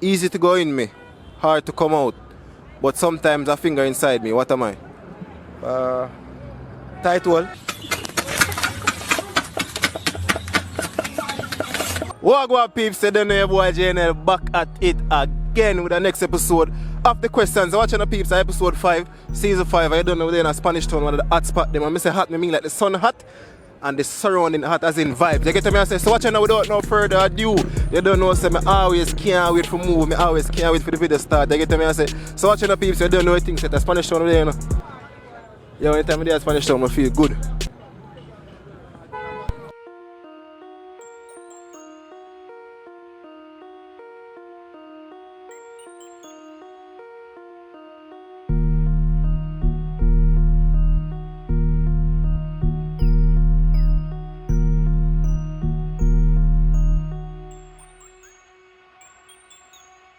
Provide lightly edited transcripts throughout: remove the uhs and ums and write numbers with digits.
Easy to go in me, hard to come out. But sometimes a finger inside me. What am I? Tight hole. Wagwan peeps, say them your boy Jnel back at it again with the next episode of the questions. I'm watching the peeps episode 5, season 5. I don't know they're in a Spanish town, one of the hot spot them. When I say hot, I mean like the sun hot and the surrounding hot as in vibes. You get me? I say, so watching now without no further ado. You don't know, say, I always can't wait for move. I always can't wait for the video start. You get me? I say, so watching the peeps, you don't know things that the Spanish town there, you know. Yeah, anytime I do Spanish town, I feel good.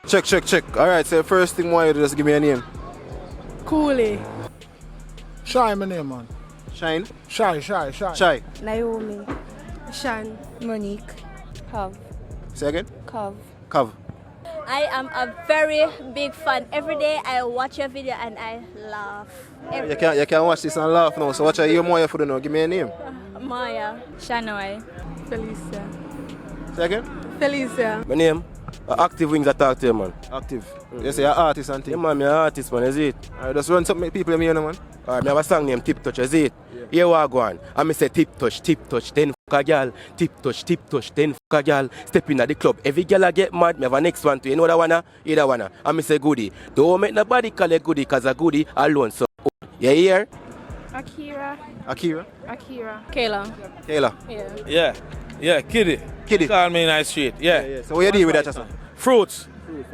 Check. Alright, so first thing why you do, just give me a name. Cooley. Shy my name, man. Shine? Shy. Naomi. Shan. Monique. Cov. Say again? Cov. I am a very big fan. Every day I watch your video and I laugh. You can watch this and laugh now. So watch your more for the now. Give me a name. Maya. Shanoi. Felicia. Say again? Felicia. My name? Active Wings attack to you, man. Active. You say you're an artist and thing. Yeah, man, I'm an artist, man, is it? Alright, just run something people in me, you know, man. Alright, I have a song named Tip Touch, is it? Yeah. Here we go on. I say tip touch, then fuck a girl. Tip touch, then fuck a girl. Step in at the club. Every girl I get mad, me have a next one to you know that one? Either one. I say goodie. Don't make nobody call it goodie, cause a goodie alone so good. You hear? Akira. Kayla. Yeah, Kitty. Call me in the street. Yeah. So what you do with that, just now? Fruits.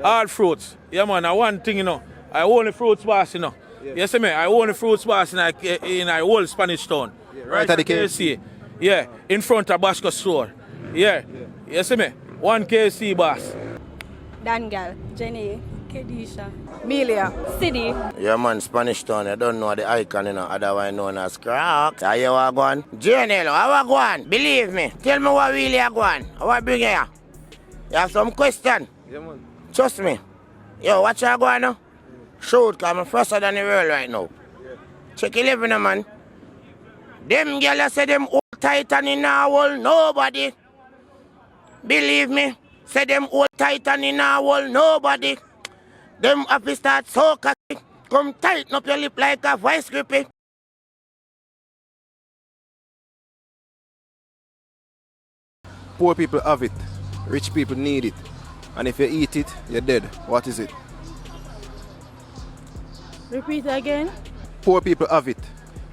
All fruits. Yeah, man. One thing, you know. I own the fruits bars, you know. Yeah. You see me? I own the fruits bars in a whole Spanish town. Yeah, right at the KC. Yeah, in front of Basco store. Yeah. You see me? 1 KC bars. Dangal. Jenny. Kedisha. Melia. City. Yeah, man, Spanish town, I don't know the icon, you know, otherwise known as Crocs. Are you going? Jnel, how going? Believe me. Tell me what really are going. How I bring here? You have some question? Yeah, man. Trust me. Yo, what you going now? Shoot, because I'm faster than the world right now. Yeah. Check 11, man. Them girls say them all tight and in our wall, nobody. Believe me. Say them all tight and in our wall, nobody. Them have to start so cocky. Come tighten up your lip like a voice grippy. Poor people have it. Rich people need it. And if you eat it, you're dead. What is it? Repeat again. Poor people have it.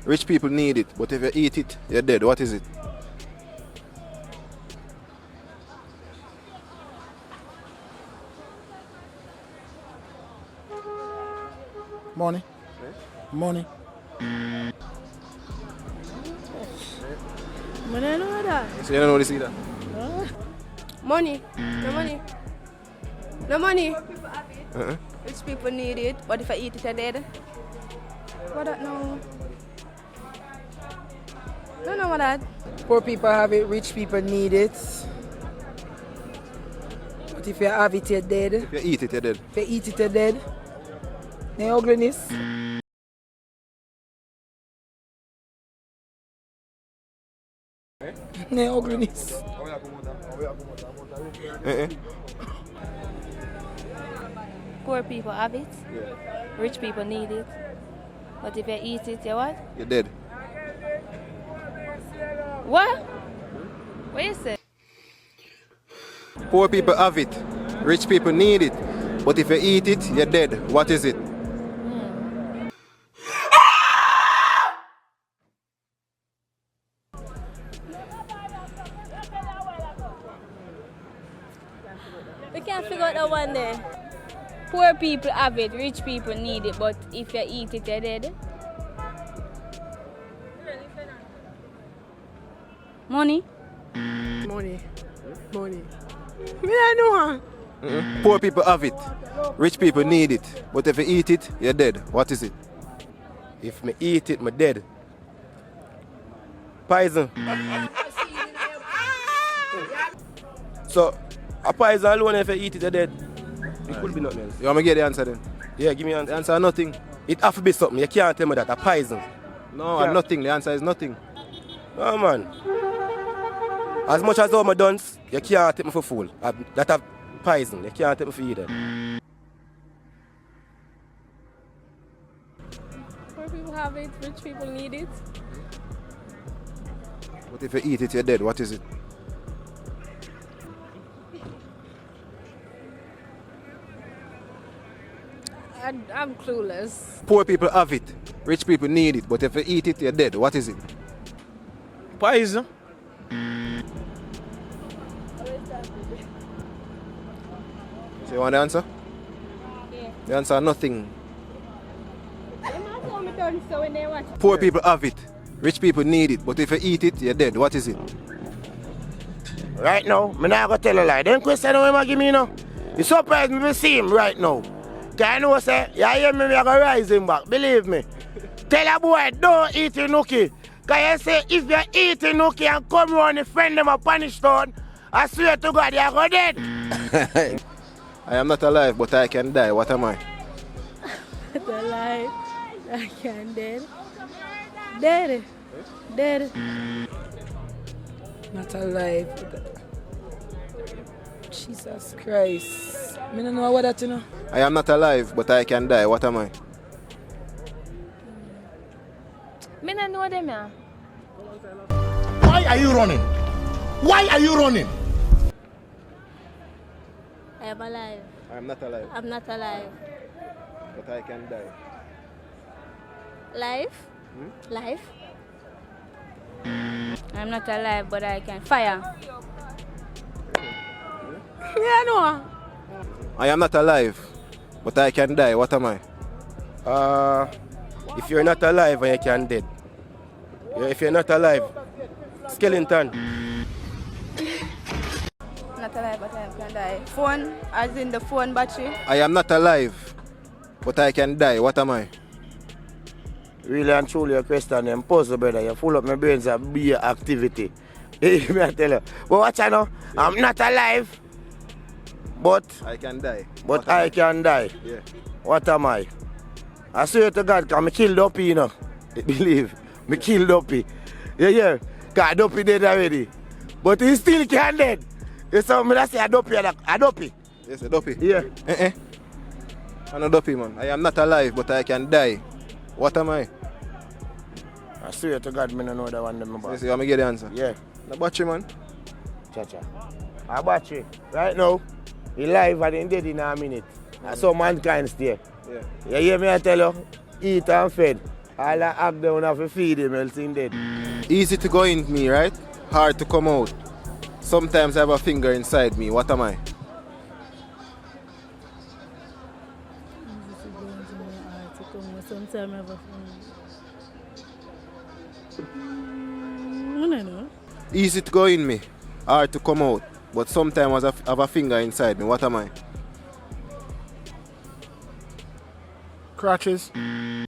Rich people need it. But if you eat it, you're dead. What is it? Money. I don't know that. So you don't know this either? Money. No money. Uh-uh. Rich people need it, but if I eat it, I'm dead. What that now? Don't know what that. Poor people have it, rich people need it. But if you have it, you're dead. If you eat it, you're dead. If you eat it, you're dead. The ugliness. The ugliness. Poor people have it. Yeah. Rich people need it. But if you eat it, you what? You're dead. What? What you say? Poor people have it. Rich people need it. But if you eat it, you're dead. What is it? We can't figure out that one there. Poor people have it, rich people need it, but if you eat it, you're dead. Money? Money. Me I know. Poor people have it. Rich people need it. But if you eat it, you're dead. What is it? If me eat it, me dead. Poison. So, a poison alone if you eat it, you're dead. It could be nothing else. You want me to get the answer then? Yeah, give me an The answer. answer is nothing. It have to be something. You can't tell me that. A poison. No, Yeah. nothing. The answer is nothing. No, man. As much as all my dons, you can't take me for fool. That have poison. You can't take me for either. Poor people have it, rich people need it. But if you eat it, you're dead. What is it? I'm clueless. Poor people have it. Rich people need it. But if you eat it, you're dead. What is it? Poison. So you want the answer? Yeah. The answer is nothing. The man told me done so when they watch. Poor people have it. Rich people need it. But if you eat it, you're dead. What is it? Right now, I'm not going to tell a lie. Then question what I give me now. You surprised me to see him right now. Because I know, say, you hear me, I'm going to rise him back. Believe me. Tell a boy, don't eat your nookie. Because you say, if you eat your nookie and come around and friend them a punish down, I swear to God, you're going dead. I am not alive, but I can die. What am I? Not alive. I can't dead. Dead. Dead. Not alive. Jesus Christ. I don't know what that, you know. I am not alive, but I can die. What am I? Me not know them, yeah. Why are you running? Why are you running? I am alive. I am not alive, I'm not alive. but I can die. Life? Life? I'm not alive, but I can fire. Yeah, no. I am not alive, but I can die. What am I? If you're not alive and you can dead. Yeah, if you're not alive, skeleton. Not alive, but I can die. Phone, as in the phone battery. I am not alive, but I can die. What am I? Really and truly a question, I'm puzzle, brother. You full up my brains of beer activity. Me I tell you. But watch out now. I'm not alive, but I can die. but I can die. Yeah. What am I? I swear to God, because I killed Duppy, you know. Believe. I killed Duppy. Yeah. Because Duppy dead already. But he still can dead. You saw me that say a Duppy. A Duppy. Yes, a dopey. Yeah. I'm a dopey, man. I am not alive, but I can die. What am I? I swear to God, I don't know that one. Yes, you want me to get the answer? Yeah. The battery, man. Cha-cha. A battery. Right now, he live and he dead in a minute. That's how mankind stay. Yeah. You hear me I tell you? Eat and fed. All I have down have to feed him, else he dead. Easy to go in me, right? Hard to come out. Sometimes I have a finger inside me. What am I? Sometimes I have a phone. I don't know. Easy to go in me. Hard to come out. But sometimes I have a finger inside me. What am I? Crutches. I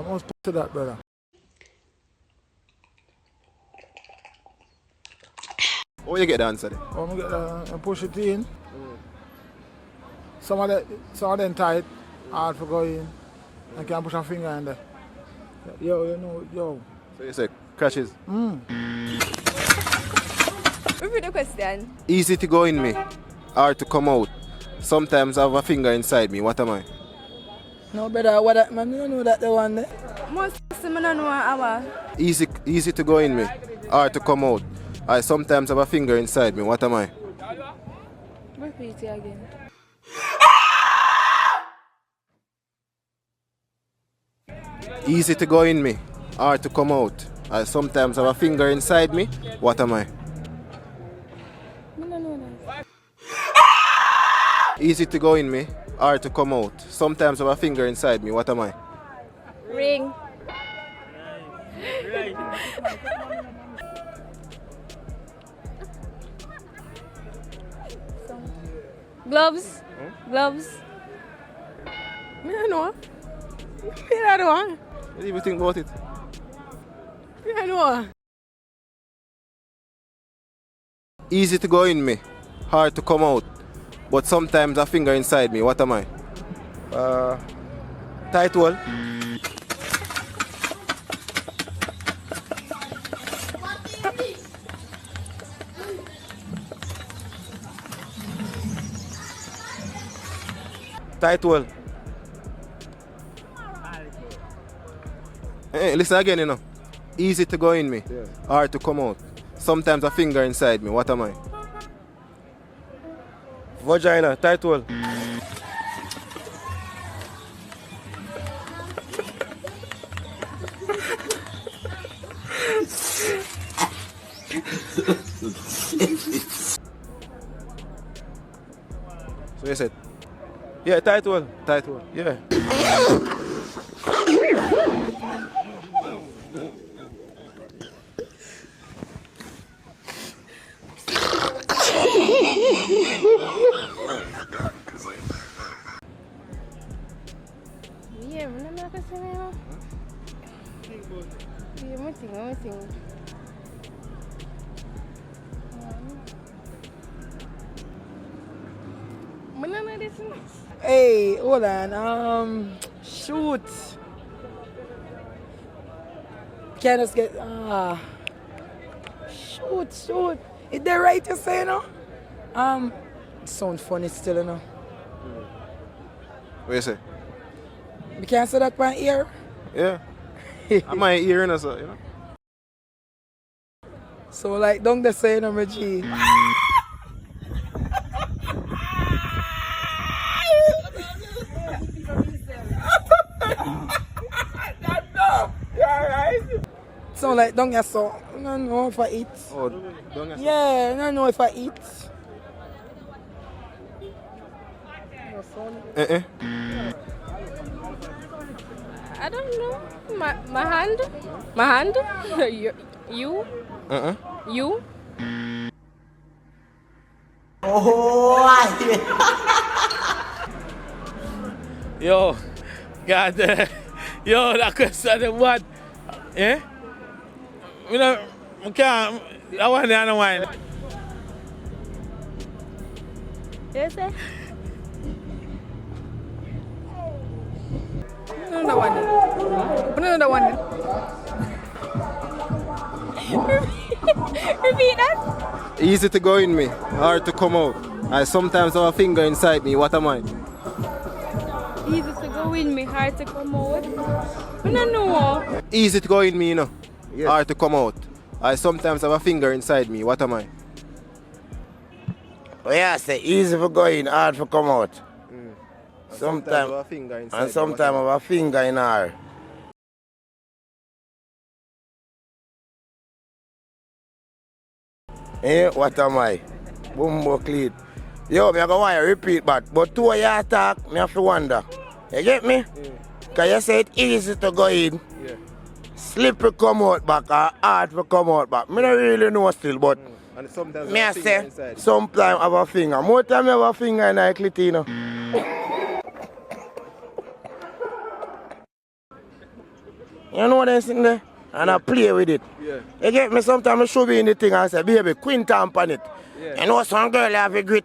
must put to that, brother. Oh, you get the answer then? I'm gonna get and push it in. Some of them tight, hard for going. I can't push a finger in there. Yo, you know, yo. So you say crashes. Repeat the question. Easy to go in me. Hard to come out. Sometimes I have a finger inside me. What am I? No, brother, what that, man? You don't know that the one there. Most of them don't know our. Easy to go in me. Hard to come out. I sometimes have a finger inside me. What am I? Repeat it again. Easy to go in me. Hard to come out. I sometimes have a finger inside me. What am I? I don't know that. Easy to go in me. Hard to come out. Sometimes have a finger inside me. What am I? Ring. Gloves? Gloves? I don't know. I don't know. What do you think about it? I don't know. Easy to go in me, hard to come out. But sometimes a finger inside me. What am I? Tight hole. Tight hole. Hey, listen again, you know. Easy to go in me, hard to come out. Sometimes a finger inside me. What am I? Vagina. Tight hole. So you said? Yeah, tight hole. Tight hole. Yeah. Yeah, I'm not going to say no. Yeah, I'm think. Hey, hold on. Shoot. Can I just get shoot. Is that right to say no? It sounds funny still, you know. What you say? We can't say that one ear. Yeah. Am I hearing us, you know? So like don't just say no, my G. So like don't get so I don't know if I eat. Oh, don't get Yeah, I don't know if I eat. I don't know. My hand? My hand? You? You? Yo, God, yo, that question, what? Eh? You know, I can't, I want the other one. Yes, sir. Another one. Another one. Repeat that. Easy to go in me, hard to come out. I sometimes have a finger inside me. What am I? Easy to go in me, hard to come out. I don't know. Easy to go in me, you know. Hard to come out. I sometimes have a finger inside me. What am I? Oh yeah, say easy for go in, hard for come out. Sometimes have a finger inside. And sometimes have a finger in her. Eh, what am I? Bumbo clean. Yo, me I go want to repeat but two of you talk, me have to wonder. You get me? Because you say it's easy to go in. Yeah. Slippery come out back or hard to come out back. Me don't really know still, but And sometimes me I have a finger say inside. sometimes have a finger. More time I have a finger in my clit, you know. You know what I'm saying there? And I play with it. Yeah. You get me? Sometimes I show me in the thing and I say, baby, queen tamp on it. Yeah. You know some girl have a grit.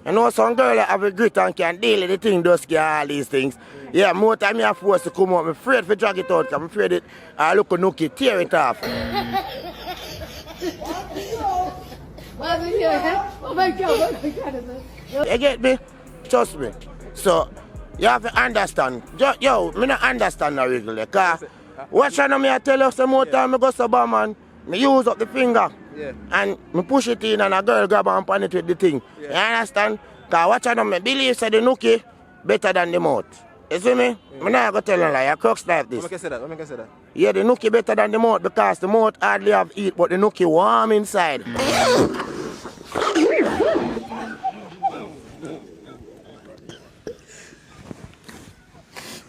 You know some girl have a grit and can deal with the thing, just get all these things. Yeah, more time I have forced to come out. I'm afraid to drag it out because I'm afraid it I look a nookie, tear it off. You get me? Trust me. So, you have to understand. Yo, me not understand that regularly. Because what I know me I tell you some more time I go to man, me use up the finger. Yeah. And me push it in and a girl grab and pan it with the thing. Yeah. You understand? Because what I know me believe say the nookie better than the mouth. You see me? Yeah. Me not go tell you like a crux like this. What make I say that? What make I say that? Yeah, the nookie better than the mouth because the mouth hardly have heat but the nookie warm inside.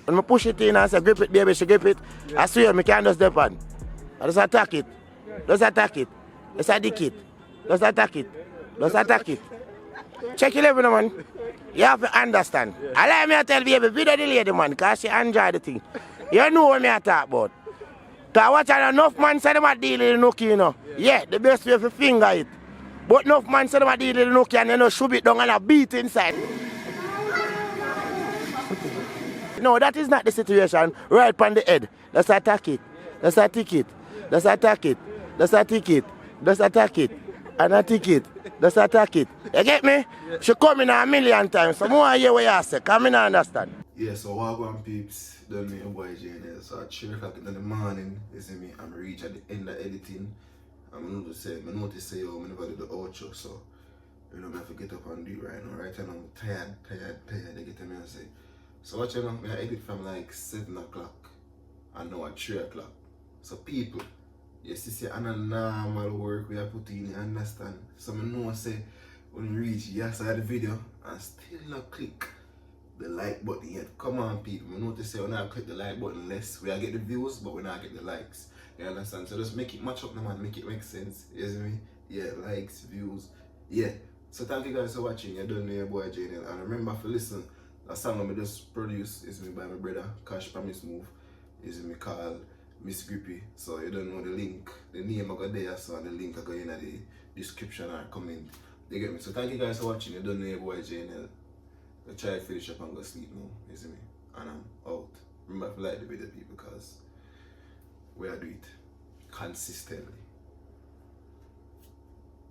When I push it in and say, grip it, baby, she grip it, I swear, I can't just step on. I just attack it. Just attack it. Just attack it. Just attack it. Just attack it. Check it every man. You have to understand. Allow me to tell baby, video the lady, man, because she enjoy the thing. You know what I talk about. Because watch enough man say them a deal with the nookie, you know. Yeah, the best way to finger it. But enough man say them a deal with the Nokia and you know shove it down and a beat inside. No, that is not the situation. Right on the head. Let's attack it. Let's attack it. Let's attack it. Let's attack it. Let's attack it. And attack it. Let's attack it. You get me? She come in a million times. So more hear what you say. Come in and understand. Yeah, so Wagwan peeps, done me a boy Jnel. So at 3 o'clock in the morning, you see me, I'm reach at the end of editing. I'm notice say, yo, I never do the outro, so you know, I have to get up and do it right now. Right now, I'm tired, they get me and say. So watch you know, I edit from like 7 o'clock and now at 3 o'clock. So people, you see, and a normal work we are putting in, you understand? So I know say, when you reach yesterday the video and still not click the like button yet. Come on people, I notice say when I click the like button less, we are get the views, but we not get the likes. You understand? So just make it match up now man, make it make sense. You see me? Yeah, likes, views, yeah. So thank you guys for watching. You're done with your boy Jnel. And remember to listen. A song I just produced is me by my brother KASH Promise Move. Is me called Miss GRIPPY. So you don't know the link. The name I got there, so the link I got in the description or comment. You get me? So thank you guys for watching. You don't know your boy Jnel. I try to finish up and go sleep now. You see me? And I'm out. Remember to like the video people because we are do it consistently.